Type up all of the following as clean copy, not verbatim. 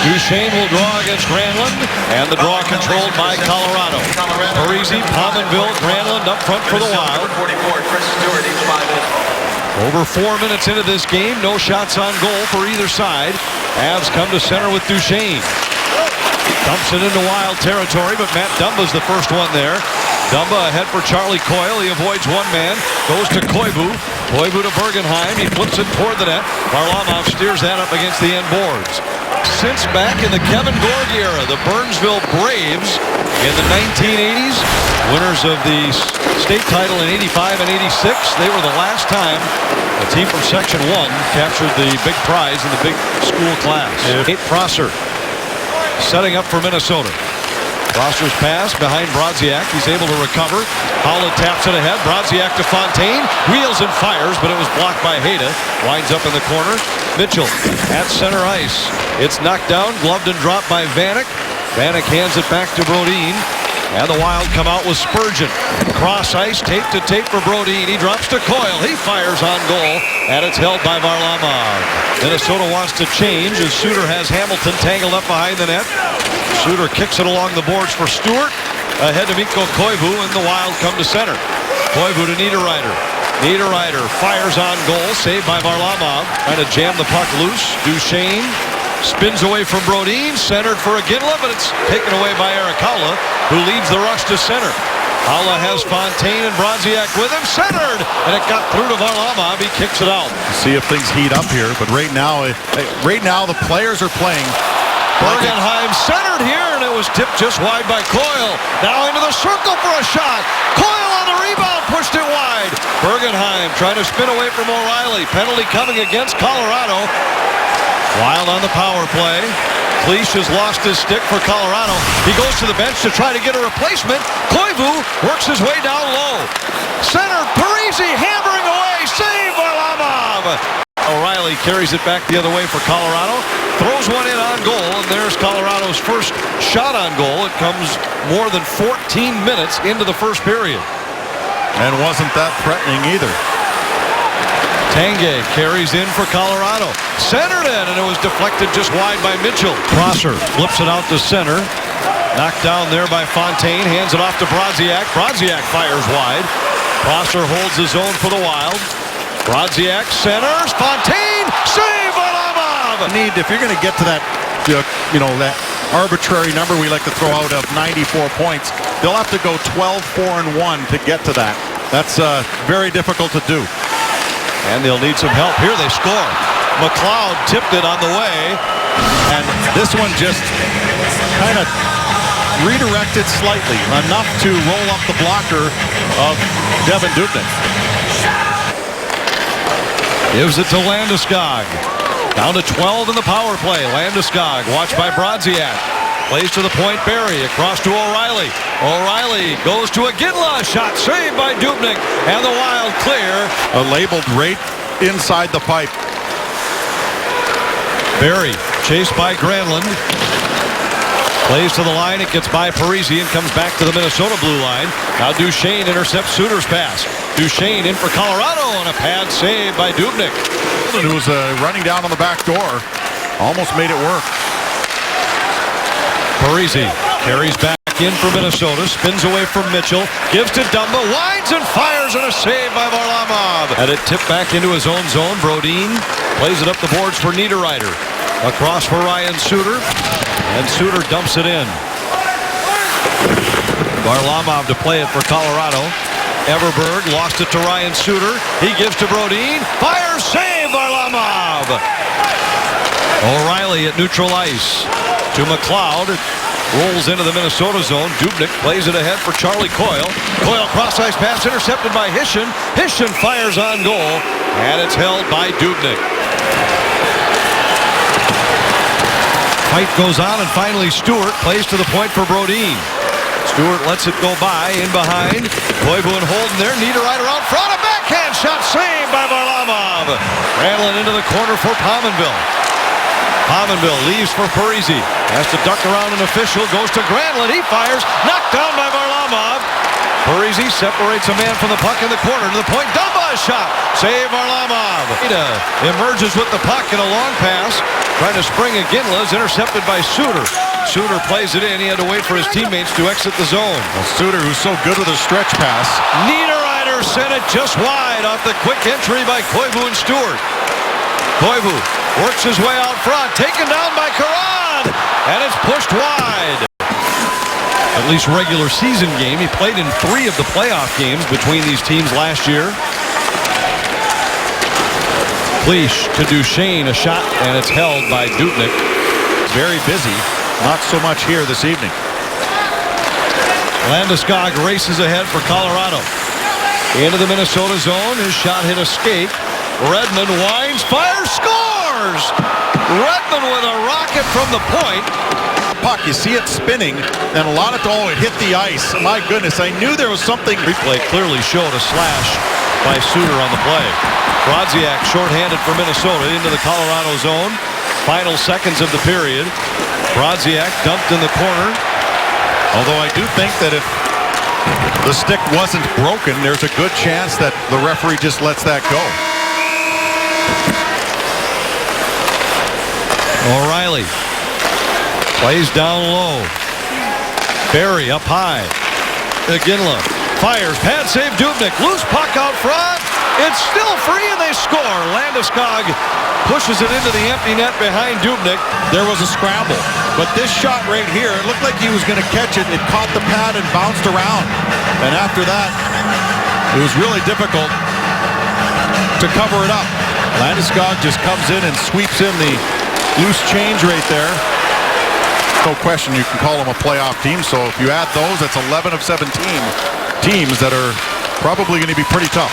Duchesne will draw against Granlund, and the draw controlled by Colorado. Parise, Pominville, Granlund up front for the Wild. Over 4 minutes into this game, no shots on goal for either side. Avs come to center with Duchesne. Dumps it into Wild territory, but Matt Dumba's the first one there. Dumba ahead for Charlie Coyle. He avoids one man. Goes to Koivu. Koivu to Bergenheim. He flips it toward the net. Varlamov steers that up against the end boards. Since back in the Kevin Gorgie era, the Burnsville Braves in the 1980s, winners of the state title in 85 and 86, they were the last time a team from Section 1 captured the big prize in the big school class. Nate Prosser setting up for Minnesota. Prosser's pass behind Brodziak. He's able to recover. Howland taps it ahead. Brodziak to Fontaine. Wheels and fires, but it was blocked by Hayda. Winds up in the corner. Mitchell at center ice. It's knocked down, gloved and dropped by Vanek. Vanek hands it back to Brodin. And the Wild come out with Spurgeon. Cross ice, tape to tape for Brodin. He drops to Coyle. He fires on goal, and it's held by Varlamov. Minnesota wants to change as Suter has Hamilton tangled up behind the net. Suter kicks it along the boards for Stewart. Ahead to Mikko Koivu, and the Wild come to center. Koivu to Niederreiter. Niederreiter fires on goal, saved by Varlamov. Trying to jam the puck loose. Duchesne spins away from Brodin, centered for Iginla, but it's taken away by Erik Haula, who leads the rush to center. Haula has Fontaine and Brodziak with him, centered, and it got through to Varlamov. He kicks it out. See if things heat up here, but right now the players are playing. Bergenheim centered here, and it was tipped just wide by Coyle. Now into the circle for a shot. Coyle on the rebound, pushed it wide. Bergenheim trying to spin away from O'Reilly. Penalty coming against Colorado. Wild on the power play. Cleach has lost his stick for Colorado. He goes to the bench to try to get a replacement. Koivu works his way down low. Center, Parise hammering away. Save Varlamov. O'Reilly carries it back the other way for Colorado. Throws one in on goal, and there's Colorado's first shot on goal. It comes more than 14 minutes into the first period. And wasn't that threatening either. Tanguay carries in for Colorado. Centered in, and it was deflected just wide by Mitchell. Prosser flips it out to center. Knocked down there by Fontaine. Hands it off to Brodziak. Brodziak fires wide. Prosser holds his own for the Wild. Brodziak centers. Fontaine. Save Varlamov. If you're going to get to that, that arbitrary number we like to throw out of 94 points, they'll have to go 12-4-1 to get to that. That's very difficult to do. And they'll need some help. Here they score. McLeod tipped it on the way. And this one just kind of redirected slightly, enough to roll up the blocker of Devan Dubnyk. Gives it to Landeskog. Down to 12 in the power play. Landeskog watched by Brodziak. Plays to the point, Barry, across to O'Reilly. O'Reilly goes to Iginla. Shot saved by Dubnyk, and the Wild clear. Labeled right inside the pipe. Barry chased by Granlund. Plays to the line. It gets by Parise and comes back to the Minnesota blue line. Now Duchesne intercepts Suter's pass. Duchesne in for Colorado, and a pad save by Dubnyk. Who was running down on the back door. Almost made it work. Parise carries back in for Minnesota, spins away from Mitchell, gives to Dumba, winds and fires, and a save by Varlamov. And it tipped back into his own zone. Brodin plays it up the boards for Niederreiter. Across for Ryan Suter, and Suter dumps it in. Varlamov to play it for Colorado. Everberg lost it to Ryan Suter. He gives to Brodin, fires, save Varlamov. O'Reilly at neutral ice to McLeod. Rolls into the Minnesota zone. Dubnyk plays it ahead for Charlie Coyle. Coyle cross-ice pass intercepted by Hishin. Hishin fires on goal, and it's held by Dubnyk. Fight goes on, and finally Stewart plays to the point for Brodin. Stewart lets it go by, in behind. Koivu and Holden there. Niederreiter out front. A backhand shot saved by Varlamov. Rattling into the corner for Pominville. Pominville leaves for Parise. Has to duck around an official. Goes to Granlund. He fires. Knocked down by Varlamov. Parise separates a man from the puck in the corner. To the point. Dumba shot. Save Varlamov. Emerges with the puck in a long pass. Trying to spring Iginla is intercepted by Suter. Suter plays it in. He had to wait for his teammates to exit the zone. Well, Suter, who's so good with a stretch pass. Niederreiter sent it just wide off the quick entry by Koivu and Stewart. Koivu works his way out front, taken down by Karan, and it's pushed wide. At least regular season game. He played in 3 of the playoff games between these teams last year. Cleach to Duchesne, a shot, and it's held by Dubnyk. Very busy. Not so much here this evening. Landeskog races ahead for Colorado. Into the Minnesota zone. His shot hit a skate. Redmond winds, fires, scores! Redmond with a rocket from the point. Puck, you see it spinning, and a lot of it hit the ice. My goodness, I knew there was something. Replay clearly showed a slash by Suter on the play. Brodziak shorthanded for Minnesota into the Colorado zone. Final seconds of the period. Brodziak dumped in the corner. Although I do think that if the stick wasn't broken, there's a good chance that the referee just lets that go. O'Reilly plays down low. Barry up high. Iginla fires. Pad save Dubnyk. Loose puck out front. It's still free and they score. Landeskog pushes it into the empty net behind Dubnyk. There was a scramble. But this shot right here, it looked like he was going to catch it. It caught the pad and bounced around. And after that, it was really difficult to cover it up. Landeskog just comes in and sweeps in the loose change right there. No question you can call them a playoff team. So if you add those, that's 11 of 17 teams that are probably going to be pretty tough.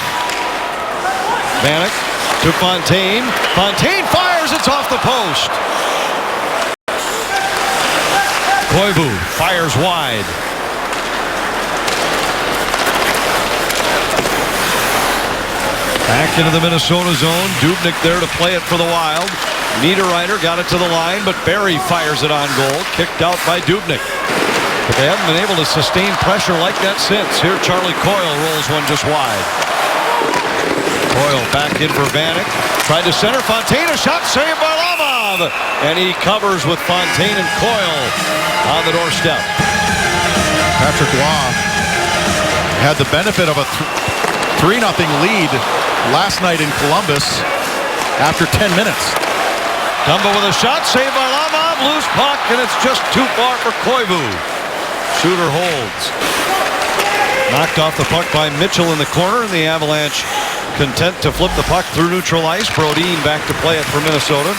Vanek to Fontaine. Fontaine fires. It's off the post. Koivu fires wide. Back into the Minnesota zone. Dubnyk there to play it for the Wild. Niederreiter got it to the line, but Barry fires it on goal. Kicked out by Dubnyk. But they haven't been able to sustain pressure like that since. Here Charlie Coyle rolls one just wide. Coyle back in for Vanek. Tried to center. Fontaine, a shot saved by Varlamov. And he covers with Fontaine and Coyle on the doorstep. Patrick Roy had the benefit of a 3-0 lead last night in Columbus after 10 minutes. Dumba with a shot, saved by Varlamov, loose puck, and it's just too far for Koivu. Shooter holds. Knocked off the puck by Mitchell in the corner, and the Avalanche content to flip the puck through neutral ice. Brodin back to play it for Minnesota.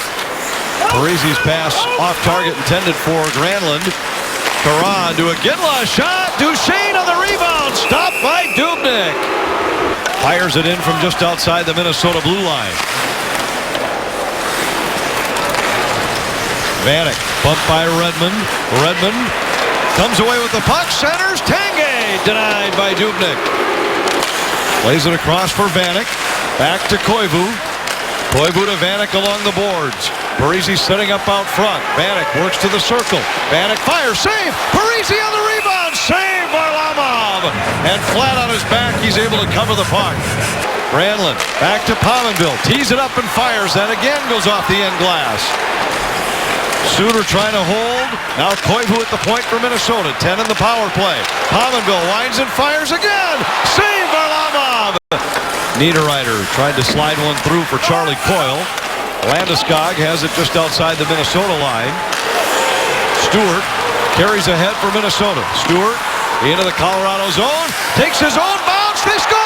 Parise's pass off target intended for Granlund. Karan to Iginla, shot, Duchesne on the rebound, stopped by Dubnyk. Fires it in from just outside the Minnesota blue line. Vanek bumped by Redmond. Redmond comes away with the puck. Centers. Tanguay denied by Dubnyk. Plays it across for Vanek. Back to Koivu. Koivu to Vanek along the boards. Parise setting up out front. Vanek works to the circle. Vanek fires. Save. Parise on the rebound. Save Varlamov. And flat on his back, he's able to cover the puck. Granlund back to Pominville. Tees it up and fires. That again goes off the end glass. Suter trying to hold. Now Koivu at the point for Minnesota. 10 in the power play. Pominville winds and fires again. Save Varlamov. Niederreiter tried to slide one through for Charlie Coyle. Landeskog has it just outside the Minnesota line. Stewart carries ahead for Minnesota. Stewart into the Colorado zone. Takes his own bounce. They score!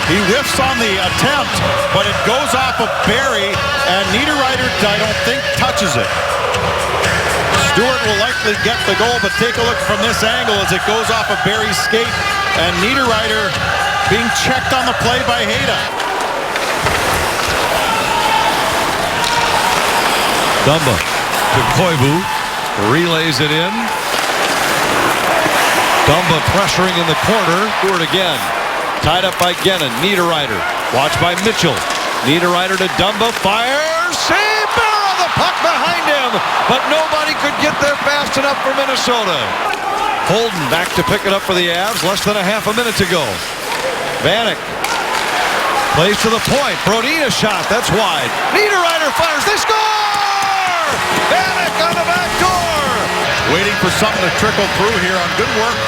He whiffs on the attempt, but it goes off of Barry, and Niederreiter, I don't think, touches it. Stewart will likely get the goal, but take a look from this angle as it goes off of Barry's skate, and Niederreiter being checked on the play by Hayda. Dumba to Koivu, relays it in. Dumba pressuring in the corner. Stewart again. Tied up by Gennon. Niederreiter. Watched by Mitchell. Niederreiter to Dumba. Fires. Save. Barrow the puck behind him. But nobody could get there fast enough for Minnesota. Holden back to pick it up for the Avs. Less than a half a minute to go. Vanek Plays to the point. Brodin a shot. That's wide. Niederreiter fires. They score! Vanek on the back door. Waiting for something to trickle through here on good work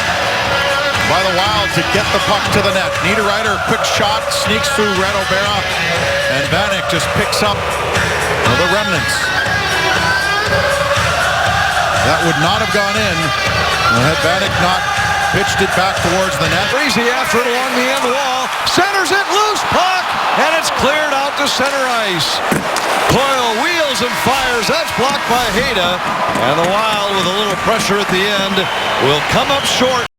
by the Wild to get the puck to the net. Niederreiter, quick shot, sneaks through Red O'Bara, and Vanek just picks up the remnants. That would not have gone in had Vanek not pitched it back towards the net. Breezy after it along the end wall. Centers it, loose puck, and it's cleared out to center ice. Coyle wheels and fires. That's blocked by Hayda. And the Wild, with a little pressure at the end, will come up short.